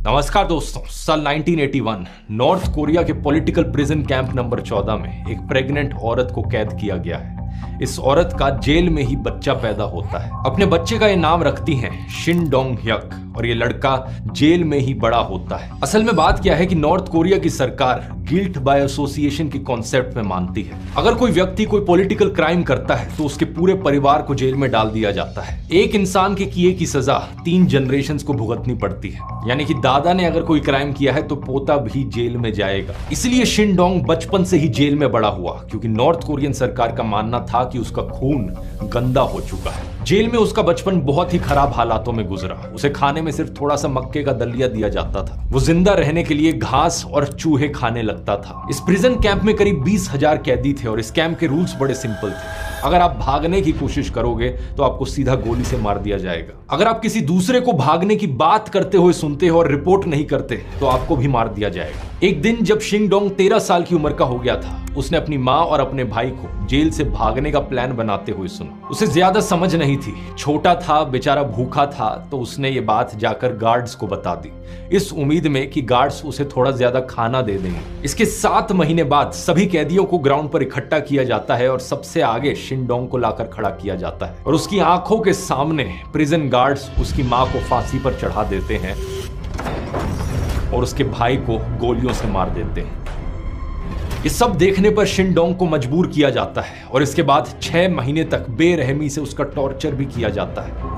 नमस्कार दोस्तों। साल 1981 नॉर्थ कोरिया के पॉलिटिकल प्रिजन कैंप नंबर 14 में एक प्रेग्नेंट औरत को कैद किया गया है। इस औरत का जेल में ही बच्चा पैदा होता है। अपने बच्चे का ये नाम रखती हैं शिन डोंग ह्यक और ये लड़का जेल में ही बड़ा होता है। असल में बात क्या है कि नॉर्थ कोरिया की सरकार गिल्ट बाय एसोसिएशन की कॉन्सेप्ट में मानती है। अगर कोई व्यक्ति कोई पॉलिटिकल क्राइम करता है तो उसके पूरे परिवार को जेल में डाल दिया जाता है। एक इंसान के किए की सजा 3 जनरेशंस को भुगतनी पड़ती है, यानी कि दादा ने अगर कोई क्राइम किया है तो पोता भी जेल में जाएगा। इसलिए शिन डोंग बचपन से ही जेल में बड़ा हुआ, क्योंकि नॉर्थ कोरियन सरकार का मानना था कि उसका खून गंदा हो चुका है। जेल में उसका बचपन बहुत ही खराब हालातों में गुजरा। उसे खाने में सिर्फ थोड़ा सा मक्के का दलिया दिया जाता था। वो जिंदा रहने के लिए घास और चूहे खाने लगता था। इस प्रिजन कैंप में करीब 20,000 कैदी थे और इस कैंप के रूल्स बड़े सिंपल थे। अगर आप भागने की कोशिश करोगे तो आपको सीधा गोली से मार दिया जाएगा। अगर आप किसी दूसरे को भागने की बात करते हुए सुनते हो और रिपोर्ट नहीं करते तो आपको भी मार दिया जाएगा। एक दिन जब शिन डोंग 13 साल की उम्र का हो गया था, उसने अपनी माँ और अपने भाई को जेल से भागने का प्लान बनाते हुए सुना। उसे ज्यादा समझ नहीं थी, छोटा था, बेचारा भूखा था, तो उसने ये बात जाकर गार्ड्स को बता दी, इस उम्मीद में कि गार्ड्स उसे थोड़ा ज्यादा खाना दे देंगे। इसके 7 महीने बाद सभी कैदियों को ग्राउंड पर इकट्ठा किया जाता है और सबसे आगे शिन डोंग को लाकर खड़ा किया जाता है और उसकी आंखों के सामने प्रिजन गार्ड्स उसकी माँ को फांसी पर चढ़ा देते हैं और उसके भाई को गोलियों से मार देते हैं। ये सब देखने पर शिन डोंग को मजबूर किया जाता है और इसके बाद 6 महीने तक बेरहमी से उसका टॉर्चर भी किया जाता है।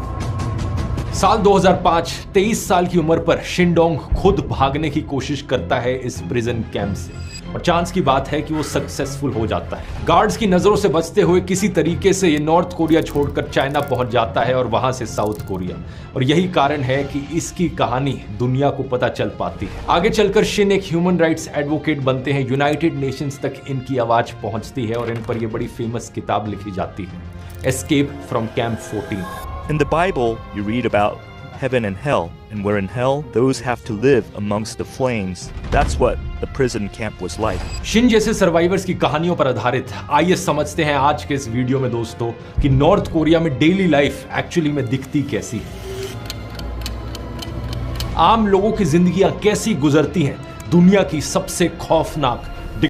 साल 2005 23 साल की उम्र पर शिन डोंग खुद भागने की कोशिश करता है इस प्रिजन कैंप से और चांस की बात है कि वो सक्सेसफुल हो जाता है। गार्ड्स की नजरों से बचते हुए किसी तरीके से ये नॉर्थ कोरिया छोड़कर चाइना पहुंच जाता है और वहां से साउथ कोरिया, और यही कारण है कि इसकी कहानी दुनिया को पता चल पाती है। आगे चलकर शिन एक ह्यूमन राइट्स एडवोकेट बनते हैं। यूनाइटेड नेशंस तक इनकी आवाज पहुंचती है और इन पर यह बड़ी फेमस किताब लिखी जाती है, escape from camp 14। In the Bible, you read about heaven and hell, and where in hell, those have to live amongst the flames. That's what the prison camp was like. Shin जैसे survivors की कहानियों पर आधारित आइए समझते हैं आज के इस वीडियो में दोस्तों कि नॉर्थ कोरिया में डेली लाइफ एक्चुअली में दिखती कैसी है। आम लोगों की जिंदगियां कैसी गुजरती हैं दुनिया की सबसे खौफनाक